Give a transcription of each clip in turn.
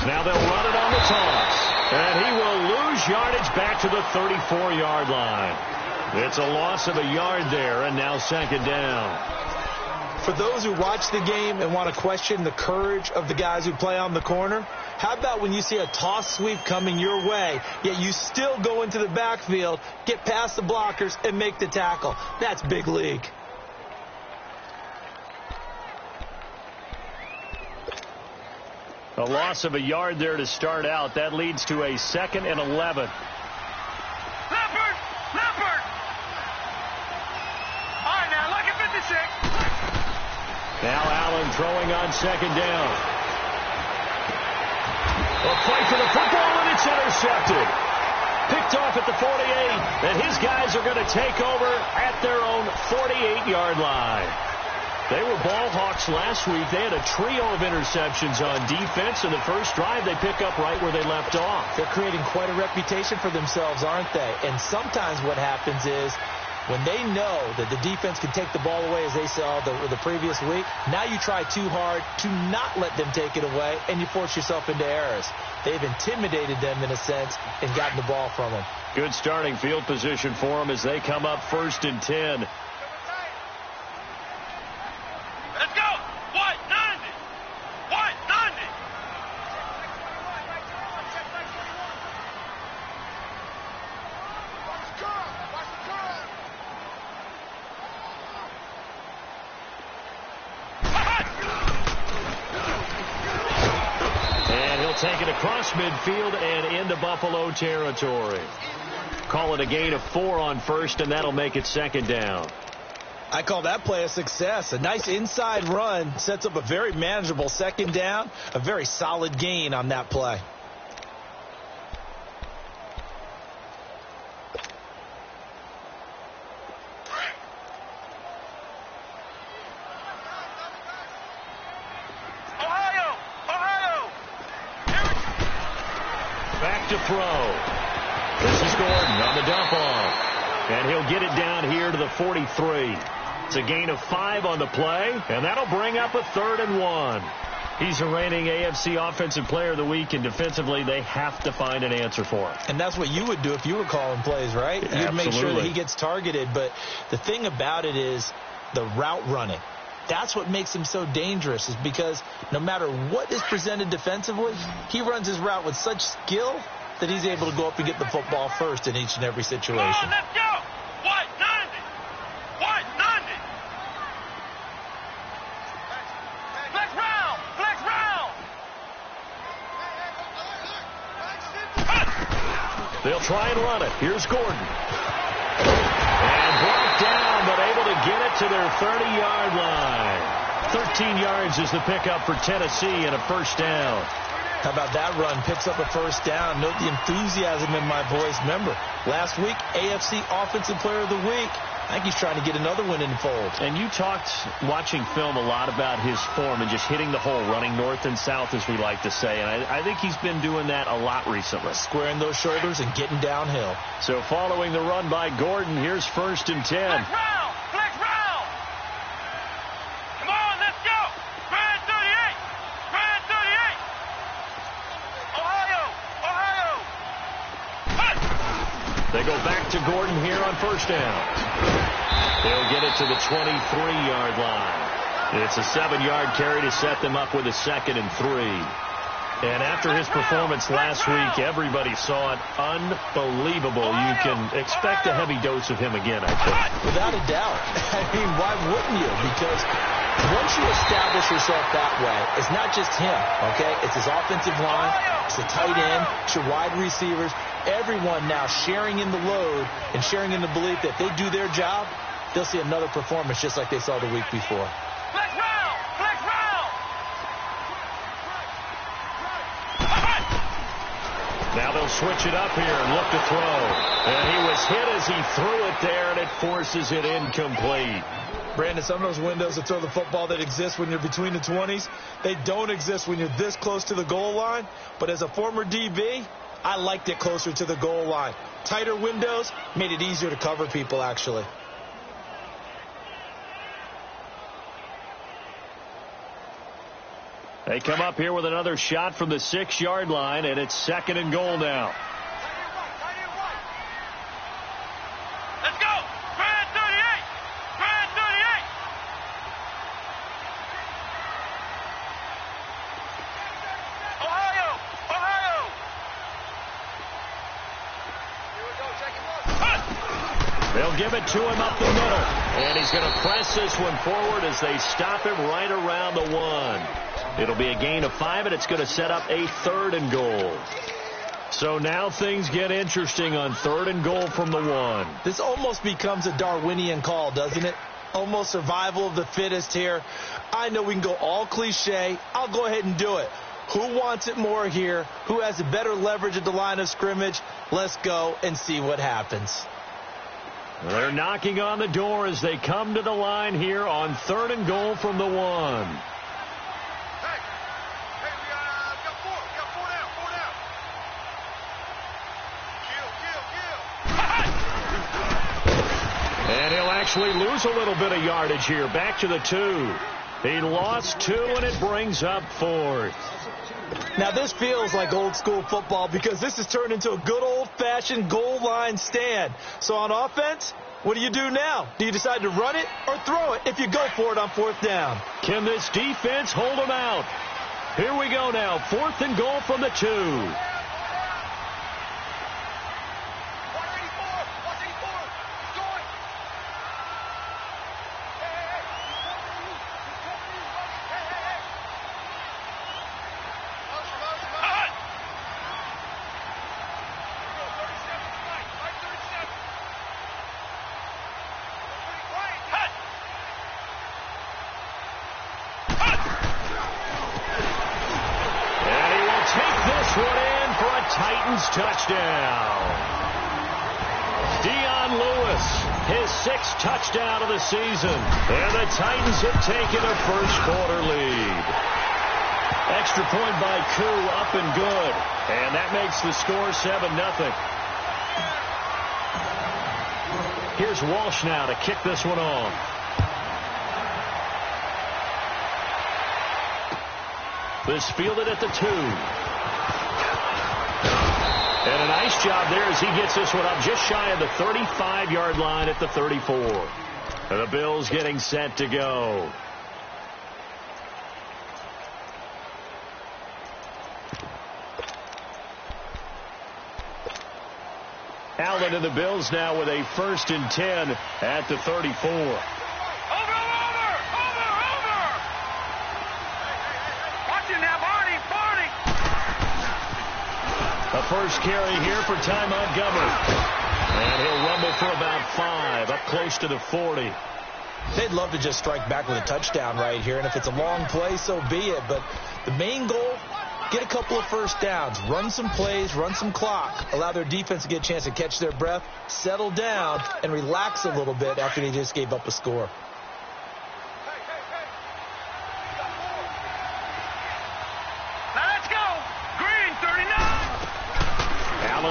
Now they'll run it on the toss. And he will lose yardage back to the 34-yard line. It's a loss of a yard there, and now second down. For those who watch the game and want to question the courage of the guys who play on the corner, how about when you see a toss sweep coming your way, yet you still go into the backfield, get past the blockers, and make the tackle? That's big league. A loss of a yard there to start out. That leads to a 2nd and 11. Leopard! Leopard! All right, now look at 56. Now Allen throwing on second down. A fight for the football, and it's intercepted. Picked off at the 48, and his guys are going to take over at their own 48-yard line. They were ball hawks last week. They had a trio of interceptions on defense. In the first drive, they pick up right where they left off. They're creating quite a reputation for themselves, aren't they? And sometimes what happens is when they know that the defense can take the ball away, as they saw the previous week, now you try too hard to not let them take it away, and you force yourself into errors. They've intimidated them in a sense and gotten the ball from them. Good starting field position for them as they come up 1st and 10. Let's go! White, 90! White, 90! And he'll take it across midfield and into Buffalo territory. Call it a gain of 4 on 1st, and that'll make it 2nd down. I call that play a success. A nice inside run sets up a very manageable 2nd down. A very solid gain on that play. Ohio! Ohio! Back to throw. This is Gordon on the dump off. And he'll get it down here to the 43. It's a gain of 5 on the play, and that'll bring up a 3rd and 1. He's a reigning AFC Offensive Player of the Week, and defensively they have to find an answer for him. And that's what you would do if you were calling plays, right? You'd make sure that he gets targeted. But the thing about it is the route running. That's what makes him so dangerous, is because no matter what is presented defensively, he runs his route with such skill that he's able to go up and get the football first in each and every situation. Come on, let's go! White, 90! White, 90! Flex round! Flex round! They'll try and run it. Here's Gordon. And brought down, but able to get it to their 30-yard line. 13 yards is the pickup for Tennessee and a 1st down. How about that run? Picks up a 1st down. Note the enthusiasm in my voice. Remember, last week, AFC Offensive Player of the Week. I think he's trying to get another one in the fold. And you talked, watching film, a lot about his form and just hitting the hole, running north and south, as we like to say. And I think he's been doing that a lot recently. Squaring those shoulders and getting downhill. So following the run by Gordon, here's 1st and 10. Flex round! Flex round! Come on, let's go! Grand 38! Grand 38! Ohio! Ohio! Hut! They go back to Gordon here on 1st down. They'll get it to the 23-yard line. It's a 7-yard carry to set them up with a 2nd and 3. And after his performance last week, everybody saw it. Unbelievable. You can expect a heavy dose of him again, I think. Without a doubt. I mean, why wouldn't you? Because once you establish yourself that way, it's not just him, okay? It's his offensive line, it's the tight end, it's your wide receivers. Everyone now sharing in the load and sharing in the belief that if they do their job, they'll see another performance just like they saw the week before. Flex round! Flex round! Now they'll switch it up here and look to throw. And he was hit as he threw it there, and it forces it incomplete. Brandon, some of those windows to throw the football that exist when you're between the 20s, they don't exist when you're this close to the goal line. But as a former DB, I liked it closer to the goal line. Tighter windows made it easier to cover people, actually. They come up here with another shot from the 6-yard line, and it's 2nd and goal now. Let's go! Grand 38! Grand 38! Ohio! Ohio! Here we go, second look. They'll give it to him up the middle. And he's going to press this one forward as they stop him right around the 1. It'll be a gain of 5, and it's going to set up a 3rd and goal. So now things get interesting on 3rd and goal from the 1. This almost becomes a Darwinian call, doesn't it? Almost survival of the fittest here. I know we can go all cliche. I'll go ahead and do it. Who wants it more here? Who has a better leverage at the line of scrimmage? Let's go and see what happens. They're knocking on the door as they come to the line here on 3rd and goal from the 1. Hey, we got 4. We got 4 down. 4 down. Kill. And he'll actually lose a little bit of yardage here. Back to the 2. He lost 2, and it brings up 4th. Now, this feels like old school football because this has turned into a good old-fashioned goal line stand. So on offense, what do you do now? Do you decide to run it or throw it if you go for it on 4th down? Can this defense hold them out? Here we go now. 4th and goal from the 2. Touchdown. Dion Lewis, his 6th touchdown of the season. And the Titans have taken a first-quarter lead. Extra point by Koo, up and good. And that makes the score 7-0. Here's Walsh now to kick this one off. This fielded at the 2. And a nice job there as he gets this one up just shy of the 35-yard line at the 34. And the Bills getting set to go. Allen and the Bills now with a 1st and 10 at the 34. A first carry here for Ty Montgomery. And he'll rumble for about 5, up close to the 40. They'd love to just strike back with a touchdown right here, and if it's a long play, so be it. But the main goal, get a couple of first downs, run some plays, run some clock, allow their defense to get a chance to catch their breath, settle down, and relax a little bit after they just gave up a score.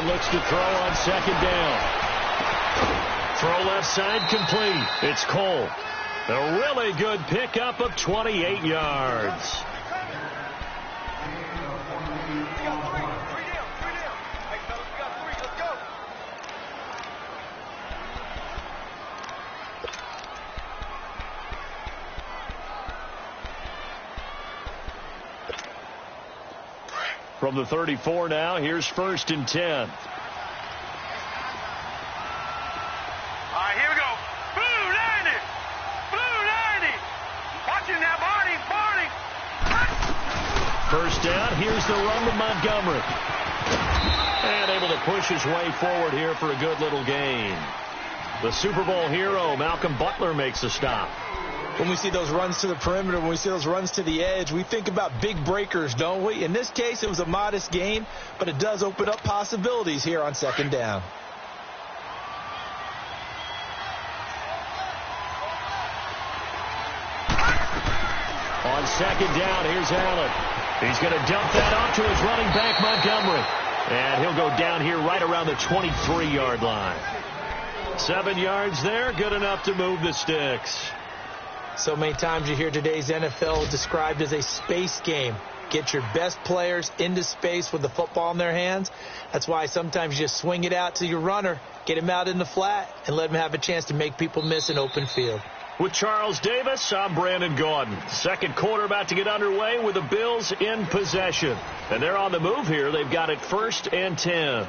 Looks to throw on 2nd down. Throw left side complete. It's Cole. A really good pickup of 28 yards. From the 34 now, here's 1st and 10. All right, here we go. Blue 90. Blue 90. Watching that Barney. 1st down, here's the run to Montgomery. And able to push his way forward here for a good little gain. The Super Bowl hero, Malcolm Butler, makes a stop. When we see those runs to the perimeter, when we see those runs to the edge, we think about big breakers, don't we? In this case, it was a modest gain, but it does open up possibilities here on 2nd down. On 2nd down, here's Allen. He's going to dump that off to his running back, Montgomery. And he'll go down here right around the 23-yard line. 7 yards there, good enough to move the sticks. So many times you hear today's NFL described as a space game. Get your best players into space with the football in their hands. That's why sometimes you just swing it out to your runner, get him out in the flat, and let him have a chance to make people miss an open field. With Charles Davis, I'm Brandon Gaudin. Second quarter about to get underway with the Bills in possession. And they're on the move here. They've got it 1st and 10.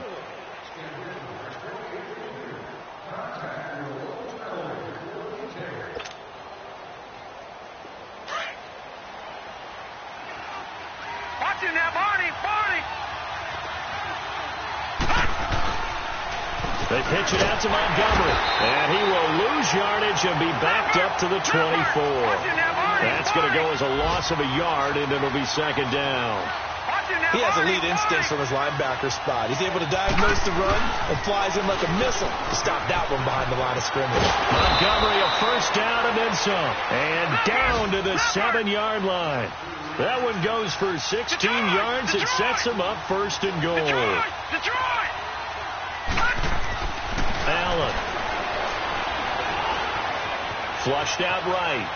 They pitch it out to Montgomery, and he will lose yardage and be backed up to the 24. That's going to go as a loss of a yard, and it'll be 2nd down. He has elite instincts from his linebacker spot. He's able to diagnose the run and flies in like a missile to stop that one behind the line of scrimmage. Montgomery, a 1st down and then some, and down to the 7-yard line. That one goes for 16 yards. It sets him up 1st and goal. Detroit! Allen. Flushed out right.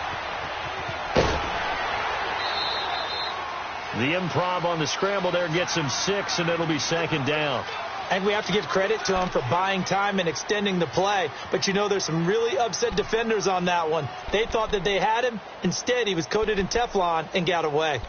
The improv on the scramble there gets him 6, and it'll be 2nd down. And we have to give credit to him for buying time and extending the play. But you know there's some really upset defenders on that one. They thought that they had him. Instead, he was coated in Teflon and got away.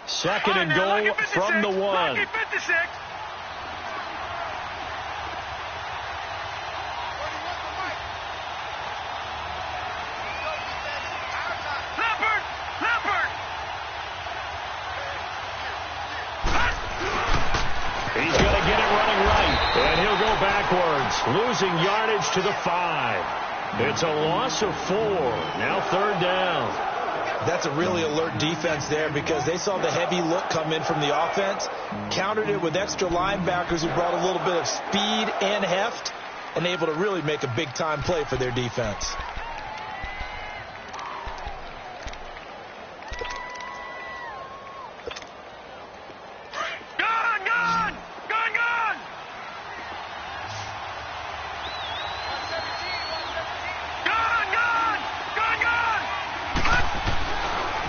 Second and goal from the 1. Lucky 56. Leopard! He's going to get it running right, and he'll go backwards, losing yardage to the 5. It's a loss of 4. Now 3rd down. That's a really alert defense there because they saw the heavy look come in from the offense, countered it with extra linebackers who brought a little bit of speed and heft, and able to really make a big-time play for their defense.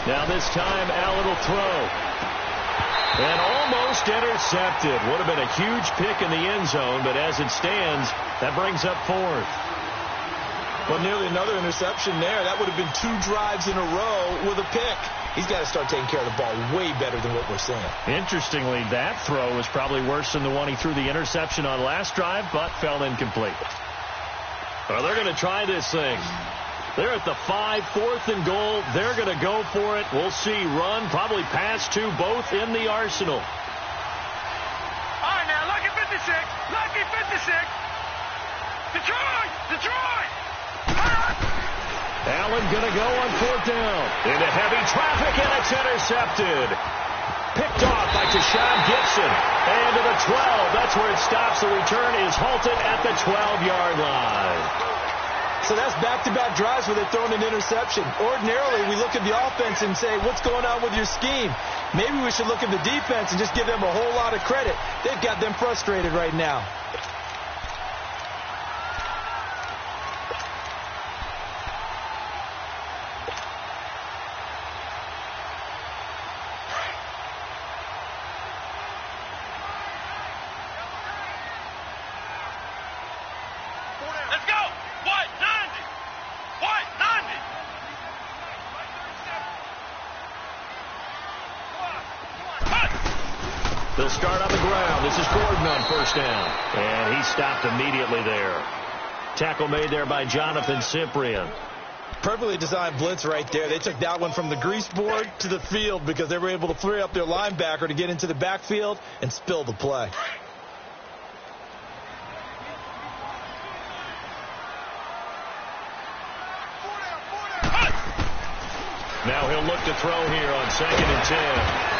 Now this time, Allen will throw. And almost intercepted. Would have been a huge pick in the end zone, but as it stands, that brings up 4th. Well, nearly another interception there. That would have been 2 drives in a row with a pick. He's got to start taking care of the ball way better than what we're seeing. Interestingly, that throw was probably worse than the one he threw the interception on last drive, but fell incomplete. Well, they're going to try this thing. They're at the 5, 4th and goal. They're going to go for it. We'll see. Run, probably pass 2, both in the arsenal. All right, now, lucky 56. Lucky 56. Detroit! Allen going to go on 4th down. Into heavy traffic, and it's intercepted. Picked off by Tashawn Gibson. And to the 12. That's where it stops. The return is halted at the 12-yard line. So that's back-to-back drives where they're throwing an interception. Ordinarily, we look at the offense and say, what's going on with your scheme? Maybe we should look at the defense and just give them a whole lot of credit. They've got them frustrated right now. Let's go! What? 90! What? 90! They'll start on the ground. This is Gordon on 1st down. And he stopped immediately there. Tackle made there by Jonathan Cyprien. Perfectly designed blitz right there. They took that one from the grease board to the field because they were able to free up their linebacker to get into the backfield and spill the play. Now he'll look to throw here on 2nd and 10.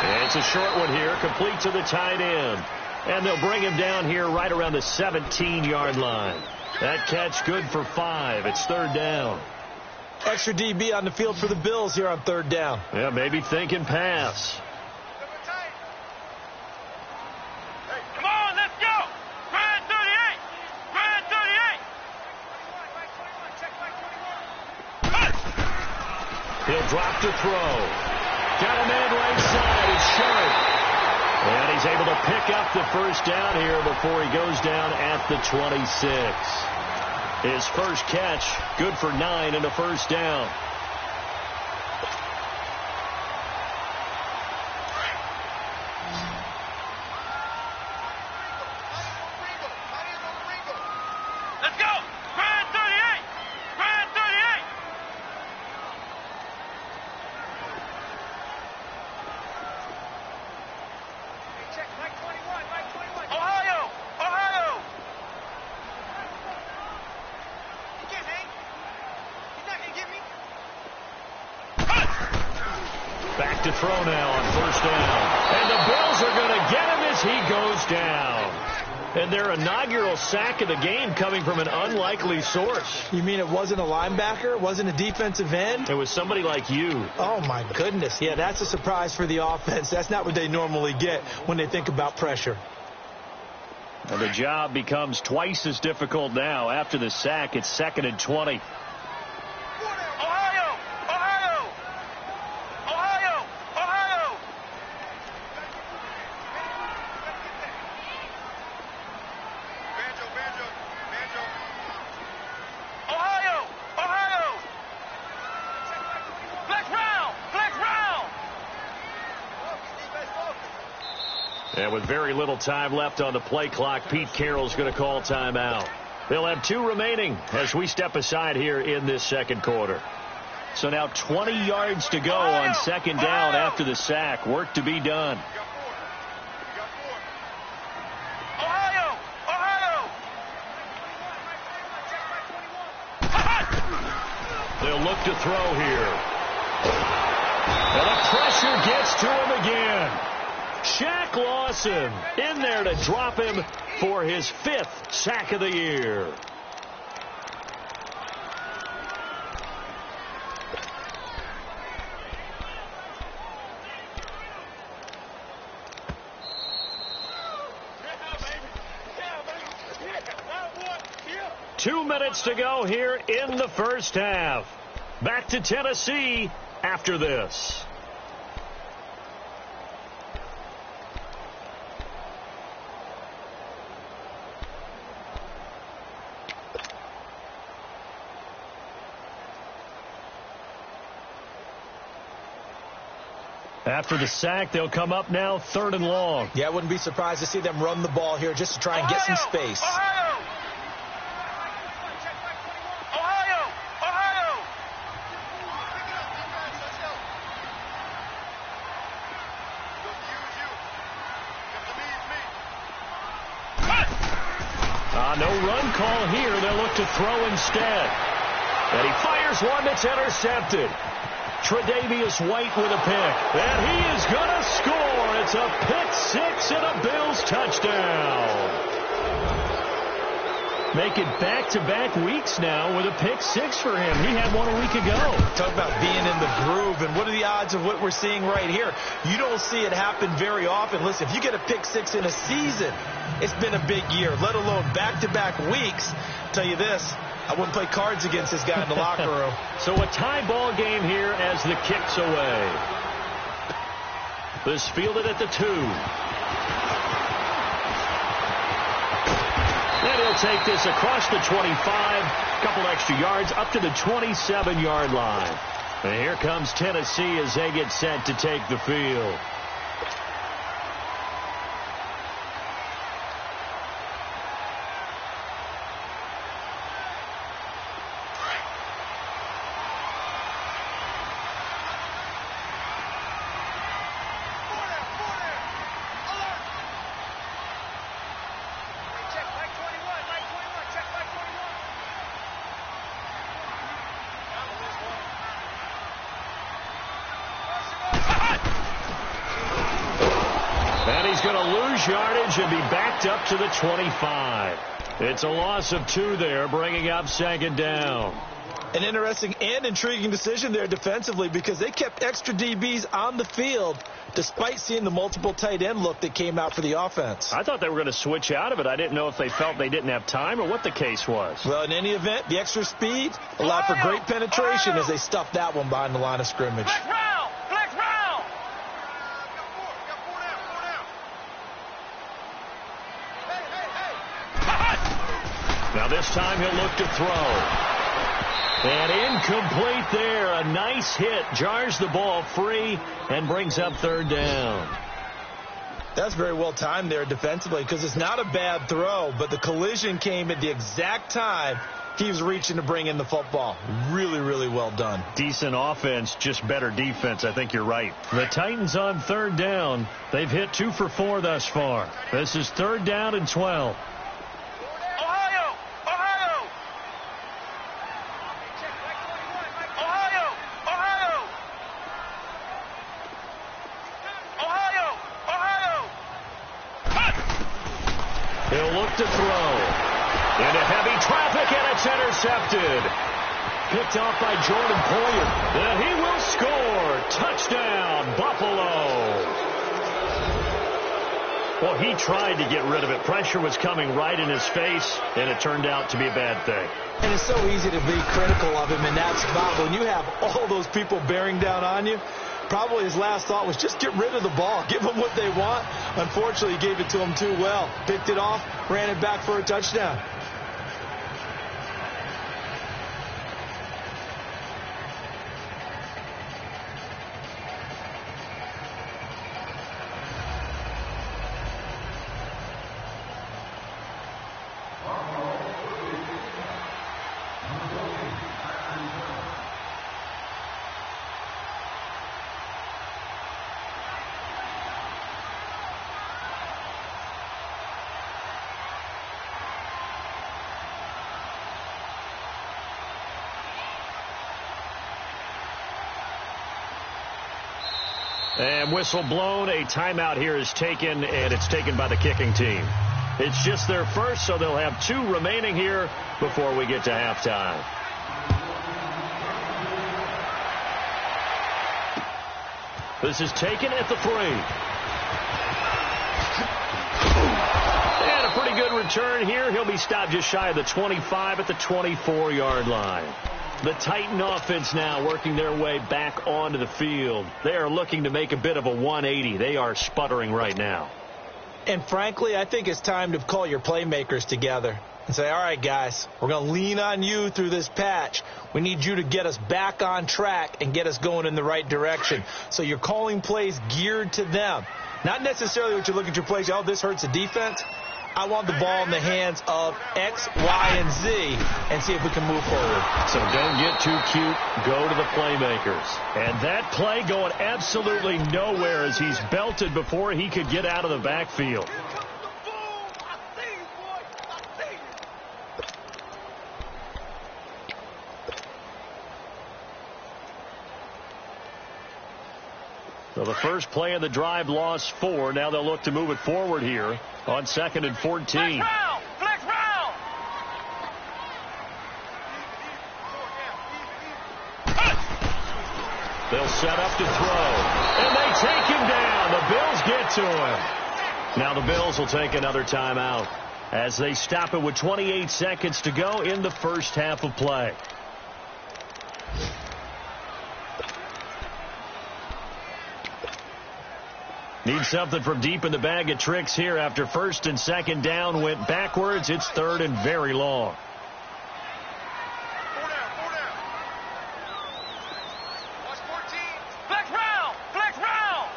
And it's a short one here, complete to the tight end. And they'll bring him down here right around the 17-yard line. That catch good for 5. It's 3rd down. Extra DB on the field for the Bills here on third down. Yeah, maybe thinking pass. Come on, let's go. Grand 38. Grand 38. He'll drop to throw. Got a man right side. It's Sharp. And he's able to pick up the first down here before he goes down at the 26. His first catch, good for 9 and a first down. Let's go. Grand 38. Grand 38. Check Mike 21. Mike 21. Ohio. Ohio. You can't hang. He's not gonna get me. Back to throw now on first down. And the Bills are going to get him as he goes down. And their inaugural sack of the game coming from an unlikely source. You mean it wasn't a linebacker? It wasn't a defensive end? It was somebody like you. Oh, my goodness. Yeah, that's a surprise for the offense. That's not what they normally get when they think about pressure. And the job becomes twice as difficult now. After the sack, it's 2nd and 20. Ohio. Ohio. Ohio. Ohio. Ohio. Ohio. Flex round. Flex round. And with very little time left on the play clock, Pete Carroll's going to call timeout. They'll have 2 remaining as we step aside here in this second quarter. So now 20 yards to go on second down after the sack. Work to be done. Ohio. Ohio. They'll look to throw here. And the pressure gets to him again. Shaq Lawson in there to drop him for his 5th sack of the year. Yeah. 2 minutes to go here in the first half. Back to Tennessee after this. After the sack, they'll come up now 3rd and long. Yeah, I wouldn't be surprised to see them run the ball here just to try and get some space. Ohio. Ohio. Ohio. No run call here. They'll look to throw instead. And he fires one that's intercepted. Tre'Davious White with a pick. And he is going to score. It's a pick 6 and a Bills touchdown. Make it back-to-back weeks now with a pick 6 for him. He had one a week ago. Talk about being in the groove, and what are the odds of what we're seeing right here? You don't see it happen very often. Listen, if you get a pick 6 in a season, it's been a big year, let alone back-to-back weeks. Tell you this, I wouldn't play cards against this guy in the locker room. So a tie ball game here as the kick's away. This fielded at the 2. And he'll take this across the 25, a couple extra yards up to the 27-yard line. And here comes Tennessee as they get set to take the field. Yardage and be backed up to the 25. It's a loss of 2 there, bringing up second down. An interesting and intriguing decision there defensively because they kept extra DBs on the field despite seeing the multiple tight end look that came out for the offense. I thought they were going to switch out of it. I didn't know if they felt they didn't have time or what the case was. Well, in any event, the extra speed allowed for great penetration as they stuffed that one behind the line of scrimmage. Flex round! Flex round! Now this time he'll look to throw. And incomplete there. A nice hit. Jars the ball free and brings up third down. That's very well timed there defensively because it's not a bad throw, but the collision came at the exact time he was reaching to bring in the football. Really, really well done. Decent offense, just better defense. I think you're right. The Titans on third down. They've hit 2 for 4 thus far. This is third down and 12. He'll look to throw. Into heavy traffic, and it's intercepted. Picked off by Jordan Poyer. And he will score. Touchdown, Buffalo. Well, he tried to get rid of it. Pressure was coming right in his face, and it turned out to be a bad thing. And it's so easy to be critical of him in that spot. When you have all those people bearing down on you, probably his last thought was just get rid of the ball. Give them what they want. Unfortunately, he gave it to them too well. Picked it off, ran it back for a touchdown. And whistle blown. A timeout here is taken, and it's taken by the kicking team. It's just their first, so they'll have 2 remaining here before we get to halftime. This is taken at the 3. And a pretty good return here. He'll be stopped just shy of the 25 at the 24-yard line. The Titan offense now working their way back onto the field. They are looking to make a bit of a 180. They are sputtering right now. And frankly, I think it's time to call your playmakers together and say, all right, guys, we're going to lean on you through this patch. We need you to get us back on track and get us going in the right direction. So you're calling plays geared to them. Not necessarily what you look at your plays, oh, this hurts the defense. I want the ball in the hands of X, Y, and Z and see if we can move forward. So don't get too cute. Go to the playmakers. And that play going absolutely nowhere as he's belted before he could get out of the backfield. So the first play of the drive lost 4. Now they'll look to move it forward here on 2nd and 14. Flex round! Flex round! They'll set up to throw. And they take him down. The Bills get to him. Now the Bills will take another timeout as they stop it with 28 seconds to go in the first half of play. Need something from deep in the bag of tricks here after 1st and 2nd down went backwards. It's 3rd and very long. Four down. Watch 14. Flex round! Flex round!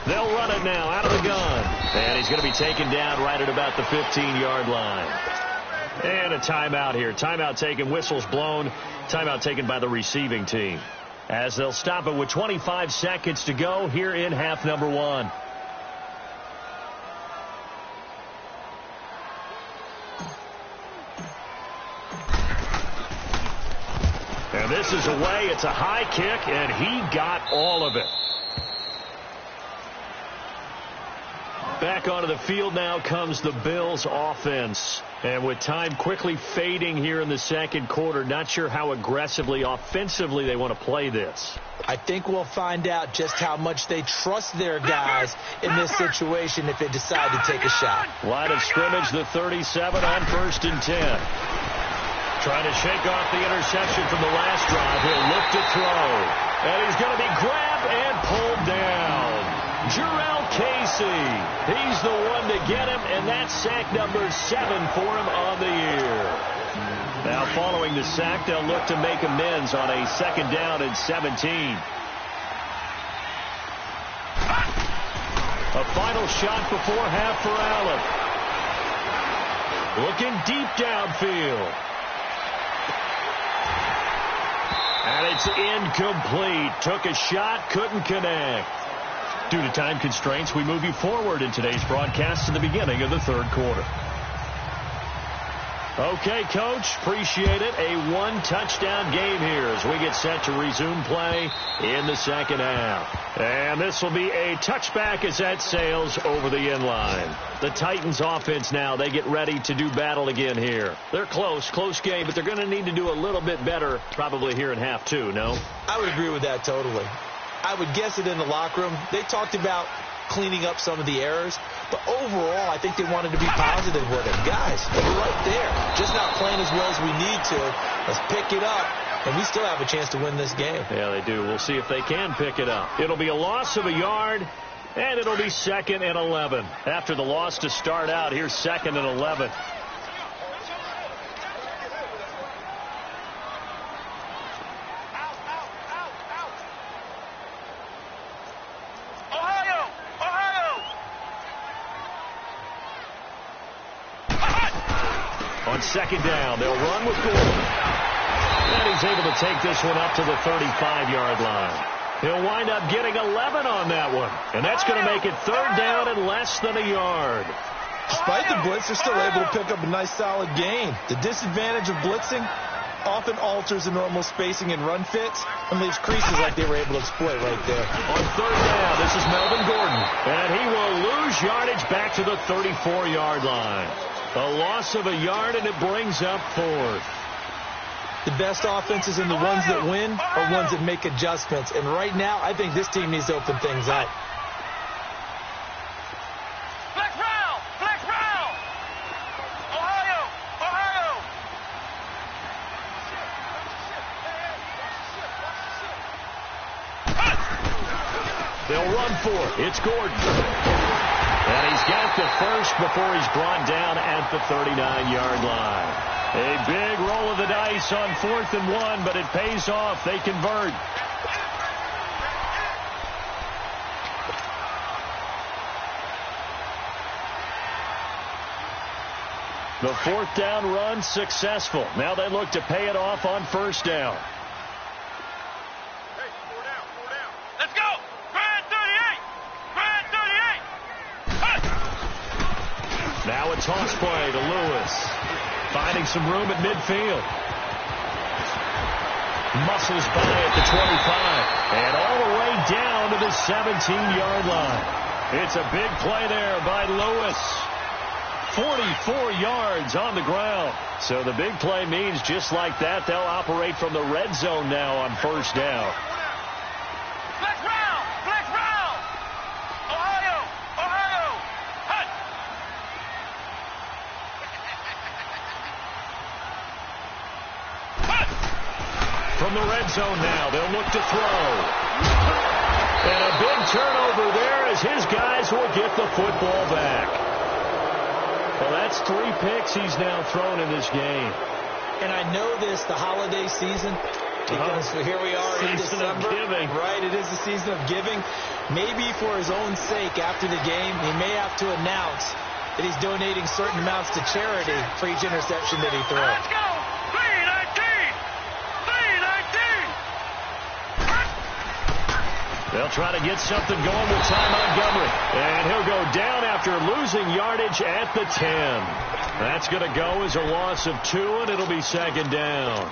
They'll run it now out of the gun. And he's going to be taken down right at about the 15-yard line. And a timeout here. Timeout taken, whistles blown. Timeout taken by the receiving team. As they'll stop it with 25 seconds to go here in half number 1. And this is away. It's a high kick, and he got all of it. Back onto the field now comes the Bills offense. And with time quickly fading here in the second quarter, not sure how aggressively, offensively they want to play this. I think we'll find out just how much they trust their guys in this situation if they decide to take a shot. Line of scrimmage, the 37 on 1st and 10. Trying to shake off the interception from the last drive. He'll look to throw. And he's going to be grabbed and pulled down. Jurrell Casey. He's the one to get him, and that's sack number 7 for him on the year. Now following the sack, they'll look to make amends on a 2nd down and 17. A final shot before half for Allen. Looking deep downfield. And it's incomplete. Took a shot, couldn't connect. Due to time constraints, we move you forward in today's broadcast to the beginning of the 3rd quarter. Okay, Coach, appreciate it. A 1-touchdown game here as we get set to resume play in the 2nd half. And this will be a touchback as that sails over the end line. The Titans offense now, they get ready to do battle again here. They're close game, but they're going to need to do a little bit better probably here in half 2, no? I would agree with that totally. I would guess it in the locker room. They talked about cleaning up some of the errors, but overall, I think they wanted to be positive with it. Guys, we're right there. Just not playing as well as we need to. Let's pick it up, and we still have a chance to win this game. Yeah, they do. We'll see if they can pick it up. It'll be a loss of a yard, and it'll be 2nd and 11. After the loss to start out, here's 2nd and 11. On 2nd down, they'll run with Gordon. And he's able to take this one up to the 35-yard line. He'll wind up getting 11 on that one. And that's going to make it 3rd down and less than a yard. Despite the blitz, they're still able to pick up a nice solid gain. The disadvantage of blitzing often alters the normal spacing and run fits and leaves creases like they were able to exploit right there. On 3rd down, this is Melvin Gordon. And he will lose yardage back to the 34-yard line. A loss of a yard, and it brings up 4th. The best offenses and the ones that win are ones that make adjustments. And right now, I think this team needs to open things up. Flex round! Flex round! Ohio! Ohio! They'll run for it. It's Gordon. And he's got the first before he's brought down at the 39-yard line. A big roll of the dice on 4th and 1, but it pays off. They convert. The 4th down run successful. Now they look to pay it off on 1st down. Let's go! Grand 38! Grand 38! Now a toss play to Lewis. Finding some room at midfield. Muscles by at the 25. And all the way down to the 17-yard line. It's a big play there by Lewis. 44 yards on the ground. So the big play means just like that, they'll operate from the red zone now on 1st down. Flex round! Flex round! Ohio! Ohio! Hut! Hut! From the red zone now, they'll look to throw. And a big turnover there as his guys will get the football back. Well, that's 3 picks he's now thrown in this game. And I know this, the holiday season, because here we are in December. Season of giving. Right, it is the season of giving. Maybe for his own sake after the game, he may have to announce that he's donating certain amounts to charity for each interception that he throws. Let's go! 319! 319! They'll try to get something going with Ty Montgomery. And he'll go down after losing yardage at the 10. That's going to go as a loss of 2, and it'll be 2nd down.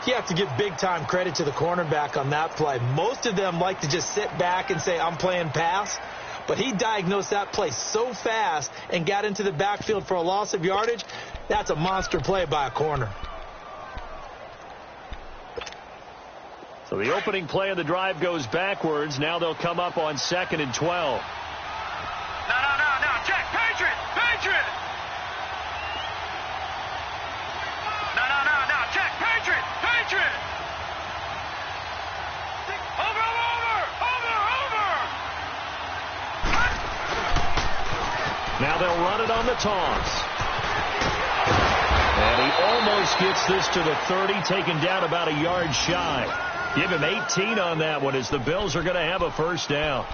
You have to give big-time credit to the cornerback on that play. Most of them like to just sit back and say, I'm playing pass. but he diagnosed that play so fast and got into the backfield for a loss of yardage. That's a monster play by a corner. So the opening play of the drive goes backwards. Now they'll come up on 2nd and 12. No. Check. Patriot. No. Check. Patriot. Over. Now they'll run it on the toss. And he almost gets this to the 30, taken down about a yard shy. Give him 18 on that one as the Bills are going to have a first down.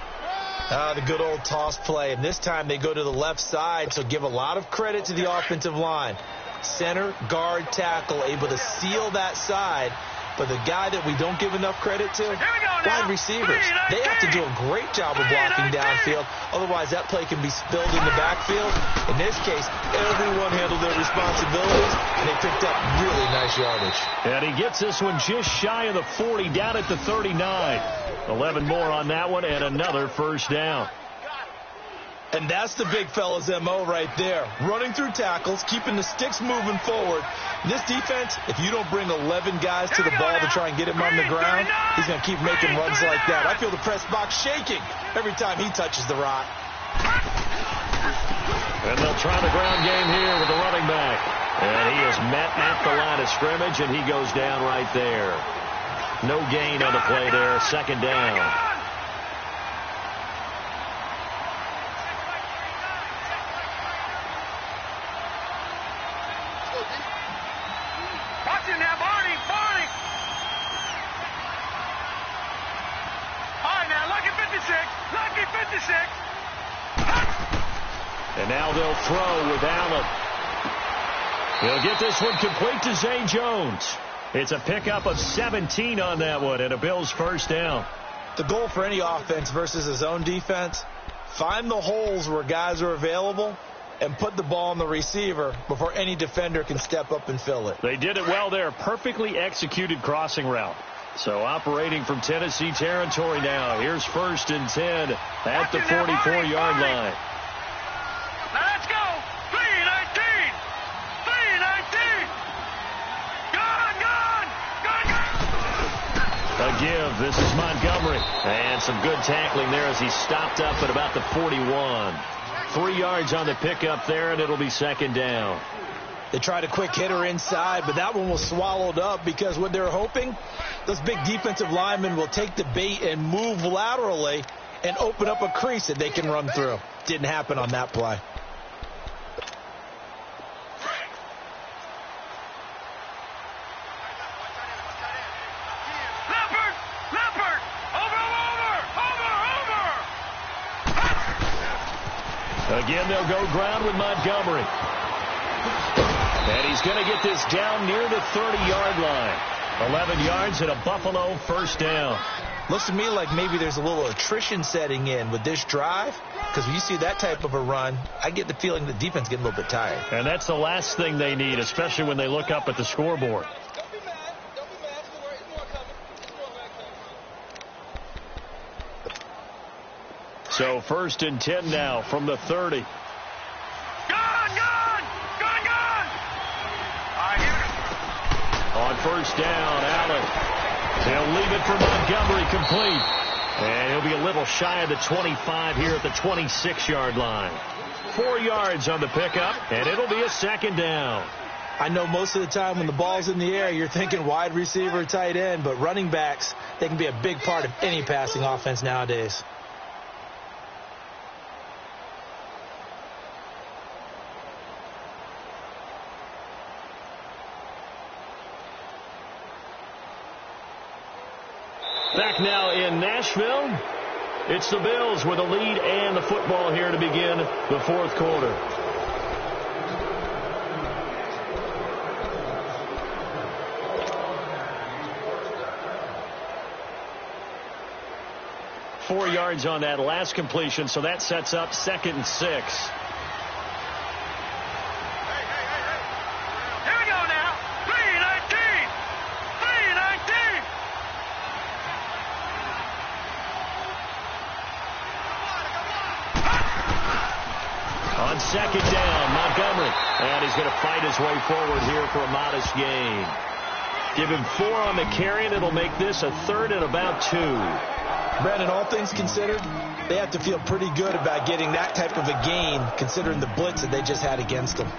The good old toss play, and this time they go to the left side, so give a lot of credit to the offensive line. Center, guard, tackle, able to seal that side. But the guy that we don't give enough credit to, wide receivers. They have to do a great job of blocking downfield. Otherwise, that play can be spilled in the backfield. In this case, everyone handled their responsibilities, and they picked up really nice yardage. And he gets this one just shy of the 40, down at the 39. 11 more on that one, and another first down. And that's the big fella's M.O. right there. Running through tackles, keeping the sticks moving forward. This defense, if you don't bring 11 guys to the ball to try and get him on the ground, he's going to keep making runs like that. I feel the press box shaking every time he touches the rock. And they'll try the ground game here with the running back. And he is met at the line of scrimmage, and he goes down right there. No gain on the play there. Second down. And now they'll throw with Allen. He'll get this one complete to Zay Jones. It's a pickup of 17 on that one and a Bills first down. The goal for any offense versus his own defense, find the holes where guys are available and put the ball on the receiver before any defender can step up and fill it. They did it well there. Perfectly executed crossing route. So operating from Tennessee territory now. Here's 1st and 10 at the 44-yard line. Now let's go. 3-19. Gone. A give. This is Montgomery. And some good tackling there as he stopped up at about the 41. 3 yards on the pickup there, and it'll be second down. They tried a quick hitter inside, but that one was swallowed up because what they're hoping, those big defensive linemen will take the bait and move laterally and open up a crease that they can run through. Didn't happen on that play. Leopard! Over! Again, they'll go ground with Montgomery. And he's going to get this down near the 30-yard line. 11 yards and a Buffalo first down. Looks to me like maybe there's a little attrition setting in with this drive, because when you see that type of a run, I get the feeling the defense getting a little bit tired. And that's the last thing they need, especially when they look up at the scoreboard. So 1st and 10 now from the 30. On first down, Allen. They'll leave it for Montgomery complete. And he'll be a little shy of the 25 here at the 26-yard line. 4 yards on the pickup, and it'll be a second down. I know most of the time when the ball's in the air, you're thinking wide receiver, tight end, but running backs, they can be a big part of any passing offense nowadays. Back now in Nashville, it's the Bills with a lead and the football here to begin the fourth quarter. Four yards on that last completion, so that sets up 2nd and 6. second down. Montgomery. And he's going to fight his way forward here for a modest gain. Give him 4 on the carry, and it'll make this a 3rd and about 2. Brandon, all things considered, they have to feel pretty good about getting that type of a gain considering the blitz that they just had against them.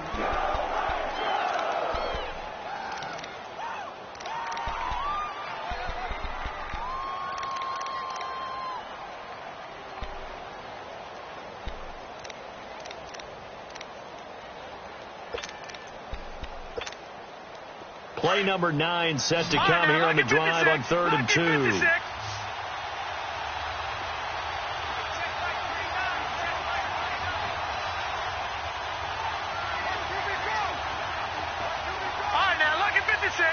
Play number 9 set to come here on the drive on 3rd and 2. All right, now look at 56.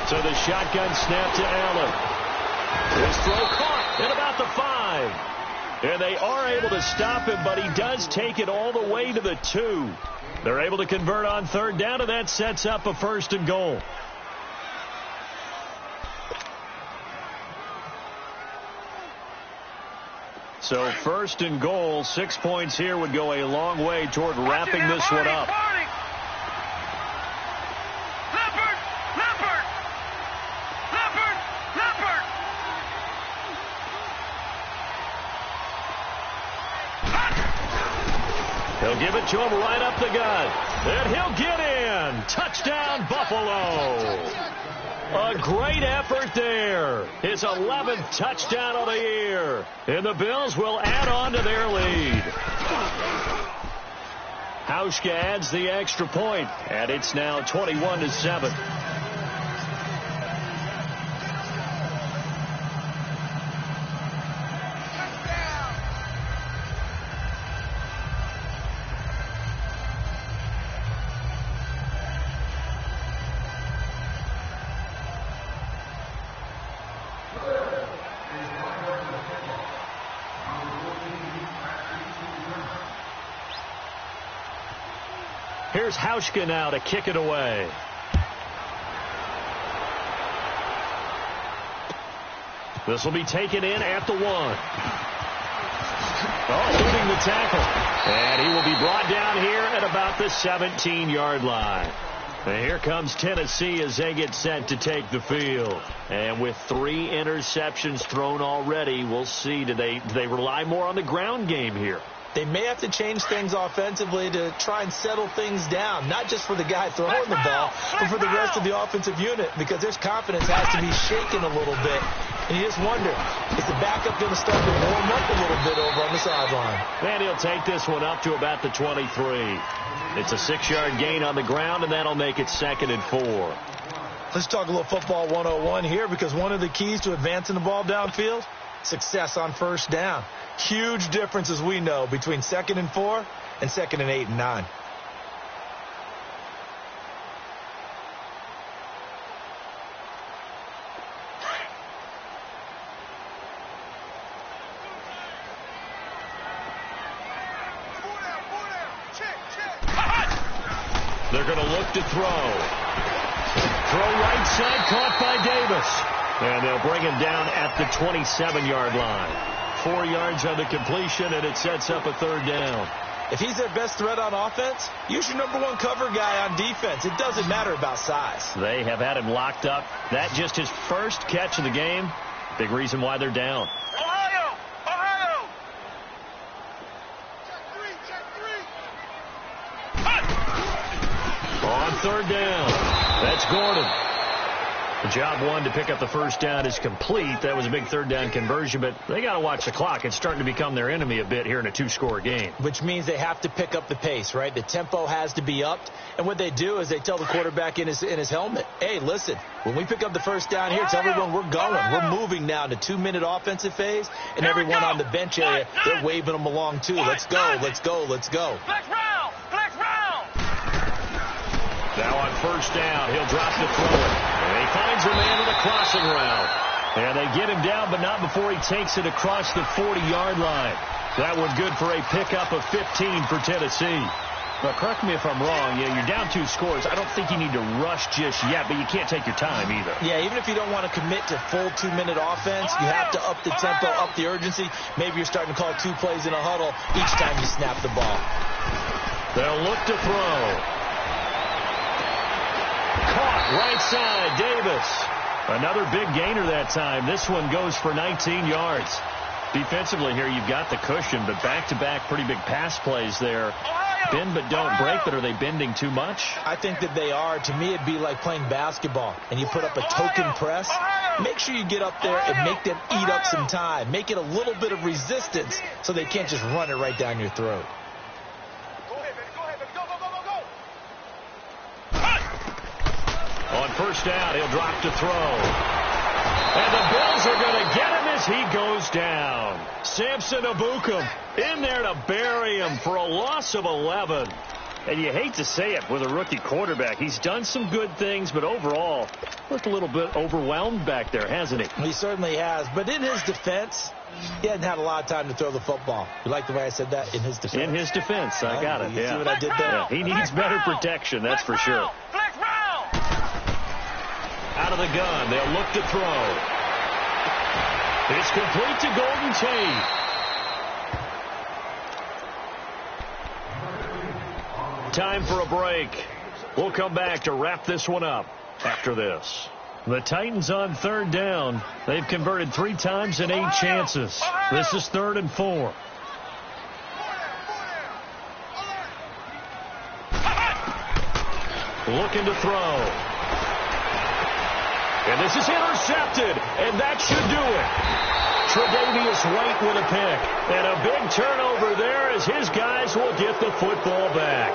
So the shotgun snap to Allen. His throw caught at about the 5. And they are able to stop him, but he does take it all the way to the 2. They're able to convert on 3rd down, and that sets up a 1st and goal. So 1st and goal, 6 points here would go a long way toward wrapping this one up. They'll give it to him right up the gut. And he'll get in. Touchdown, Buffalo. A great effort there. His 11th touchdown of the year. And the Bills will add on to their lead. Hauschka adds the extra point, and it's now 21-7. Here's Hauschka now to kick it away. This will be taken in at the 1. Eluding the tackle. And he will be brought down here at about the 17-yard line. And here comes Tennessee as they get set to take the field. And with 3 interceptions thrown already, we'll see. Do they rely more on the ground game here? They may have to change things offensively to try and settle things down, not just for the guy throwing the ball, but for the rest of the offensive unit, because their confidence has to be shaken a little bit. And you just wonder, is the backup going to start to warm up a little bit over on the sideline? And he'll take this one up to about the 23. It's a 6-yard gain on the ground, and that'll make it 2nd and 4. Let's talk a little football 101 here, because one of the keys to advancing the ball downfield, success on 1st down. Huge difference, as we know, between 2nd and 4 and 2nd and 8 and 9. They're going to look to throw. Throw right side, caught by Davis. And they'll bring him down at the 27-yard line. 4 yards on the completion, and it sets up a 3rd down. If he's their best threat on offense, use your number 1 cover guy on defense. It doesn't matter about size. They have had him locked up. That just his first catch of the game. Big reason why they're down. Ohio! Ohio! On 3rd down, that's Gordon. Job 1 to pick up the 1st down is complete. That was a big 3rd down conversion, but they got to watch the clock. It's starting to become their enemy a bit here in a 2-score game. Which means they have to pick up the pace, right? The tempo has to be upped. And what they do is they tell the quarterback in his helmet, hey, listen, when we pick up the 1st down here, tell everyone we're going. We're moving now to 2-minute offensive phase, and everyone on the bench area, they're waving them along too. Let's go, let's go, let's go. Flex round! Flex round! Now on 1st down, he'll drop to throw it. And he finds a man in the crossing route. And they get him down, but not before he takes it across the 40-yard line. That one good for a pickup of 15 for Tennessee. Well, correct me if I'm wrong. Yeah, you're down 2 scores. I don't think you need to rush just yet, but you can't take your time either. Yeah, even if you don't want to commit to full 2-minute offense, you have to up the tempo, up the urgency. Maybe you're starting to call 2 plays in a huddle each time you snap the ball. They'll look to throw. Caught right side, Davis. Another big gainer that time. This one goes for 19 yards. Defensively here, you've got the cushion, but back-to-back pretty big pass plays there. Bend but don't break, but are they bending too much? I think that they are. To me, it'd be like playing basketball, and you put up a token press. Make sure you get up there and make them eat up some time. Make it a little bit of resistance so they can't just run it right down your throat. On first down, he'll drop to throw. And the Bills are going to get him as he goes down. Samson Ebukam in there to bury him for a loss of 11. And you hate to say it with a rookie quarterback. He's done some good things, but overall, looked a little bit overwhelmed back there, hasn't he? He certainly has. But in his defense, he hadn't had a lot of time to throw the football. You like the way I said that? In his defense. In his defense. I got it. You see what I did there? Yeah, he needs better protection, that's for sure. Out of the gun. They'll look to throw. It's complete to Golden Tate. Time for a break. We'll come back to wrap this one up after this. The Titans on third down. They've converted 3 times in 8 chances. This is 3rd and 4. Looking to throw. And this is intercepted, and that should do it. Tre'Davious White with a pick. And a big turnover there as his guys will get the football back.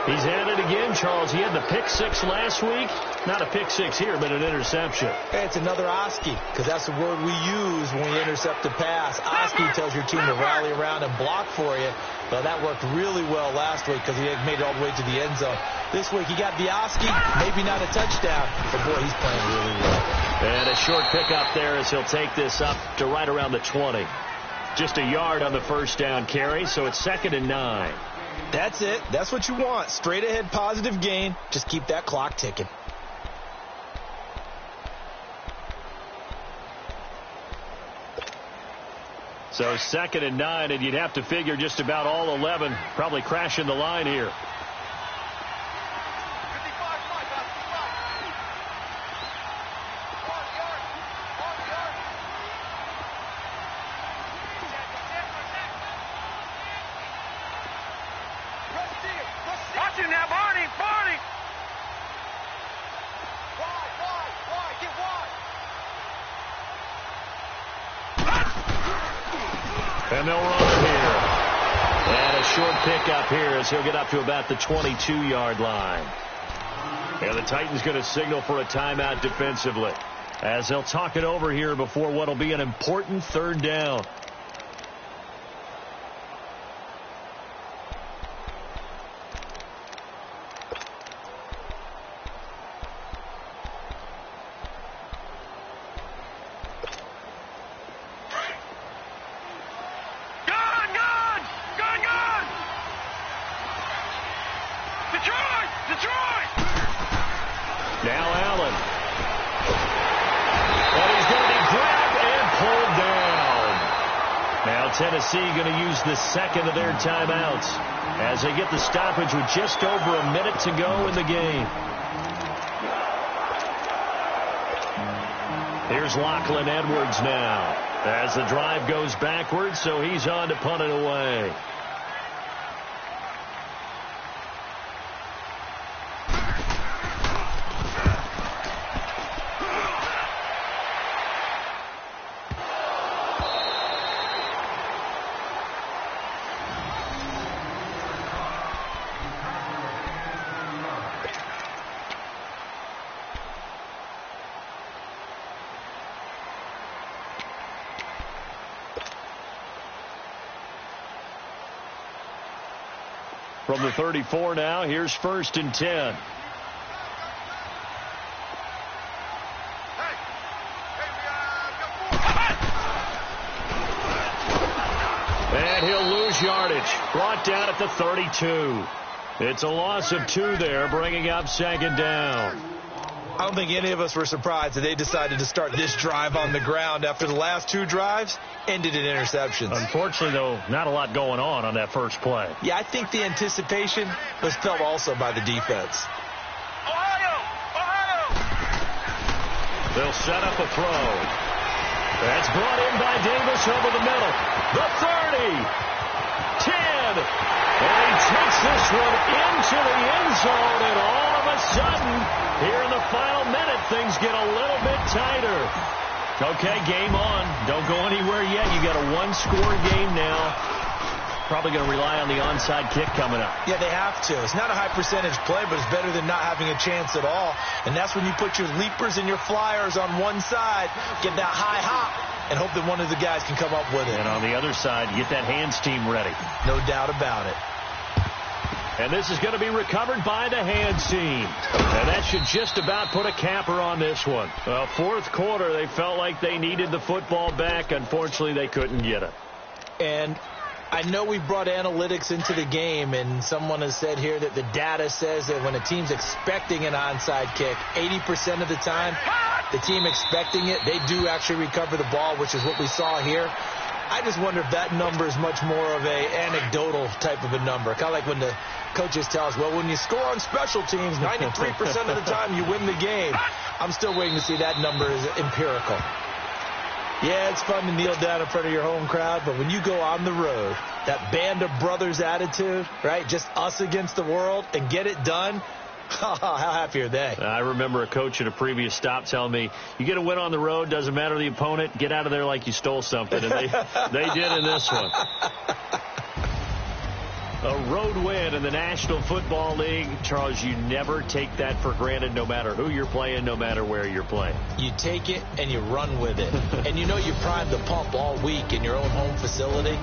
He's at it again, Charles. He had the pick 6 last week. Not a pick 6 here, but an interception. Hey, it's another Oski, because that's the word we use when we intercept a pass. Oski tells your team to rally around and block for you. But that worked really well last week because he had made it all the way to the end zone. This week he got the Oski, maybe not a touchdown, but boy, he's playing really well. And a short pickup there as he'll take this up to right around the 20. Just a yard on the first down carry, so it's 2nd and 9. That's it. That's what you want. Straight ahead positive gain. Just keep that clock ticking. So 2nd and 9, and you'd have to figure just about all 11 probably crashing the line here. Watch him now, Barney! Barney! Wide, get wide! And they'll run it here. And a short pickup here as he'll get up to about the 22-yard line. And the Titans going to signal for a timeout defensively as they'll talk it over here before what will be an important 3rd down. Now Allen. And he's going to be grabbed and pulled down. Now Tennessee going to use the 2nd of their timeouts as they get the stoppage with just over a minute to go in the game. Here's Lachlan Edwards now as the drive goes backwards, so he's on to punt it away. From the 34 now, here's 1st and 10. And he'll lose yardage. Brought down at the 32. It's a loss of 2 there, bringing up 2nd down. I don't think any of us were surprised that they decided to start this drive on the ground after the last 2 drives ended in interceptions. Unfortunately, though, not a lot going on that first play. Yeah, I think the anticipation was felt also by the defense. Ohio! They'll set up a throw. That's brought in by Davis over the middle. The 30. 10. And he takes this one into the end zone, and all of a sudden, here in the final minute, things get a little bit tighter. Okay, game on. Don't go anywhere yet. You got a 1-score game now. Probably going to rely on the onside kick coming up. Yeah, they have to. It's not a high percentage play, but it's better than not having a chance at all. And that's when you put your leapers and your flyers on one side, get that high hop, and hope that one of the guys can come up with it. And on the other side, get that hands team ready. No doubt about it. And this is going to be recovered by the hands team. And that should just about put a capper on this one. Well, 4th quarter, they felt like they needed the football back. Unfortunately, they couldn't get it. And I know we brought analytics into the game, and someone has said here that the data says that when a team's expecting an onside kick, 80% of the time, the team expecting it, they do actually recover the ball, which is what we saw here. I just wonder if that number is much more of a anecdotal type of a number. Kind of like when the coaches tell us, well, when you score on special teams, 93% of the time you win the game. I'm still waiting to see that number is empirical. Yeah, it's fun to kneel down in front of your home crowd, but when you go on the road, that band of brothers attitude, right, just us against the world, and get it done, how happy are they? I remember a coach at a previous stop telling me, you get a win on the road, doesn't matter the opponent, get out of there like you stole something. And they did in this one. A road win in the National Football League. Charles, you never take that for granted, no matter who you're playing, no matter where you're playing. You take it and you run with it. And you know you primed the pump all week in your own home facility.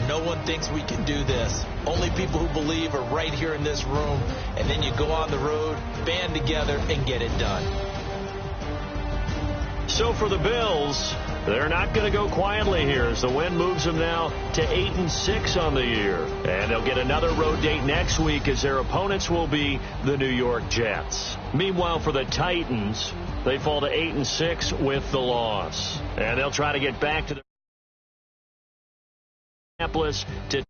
No one thinks we can do this. Only people who believe are right here in this room. And then you go on the road, band together, and get it done. So for the Bills, they're not going to go quietly here as the win moves them now to 8-6 on the year. And they'll get another road date next week as their opponents will be the New York Jets. Meanwhile, for the Titans, they fall to 8-6 with the loss. And they'll try to get back to the Minneapolis to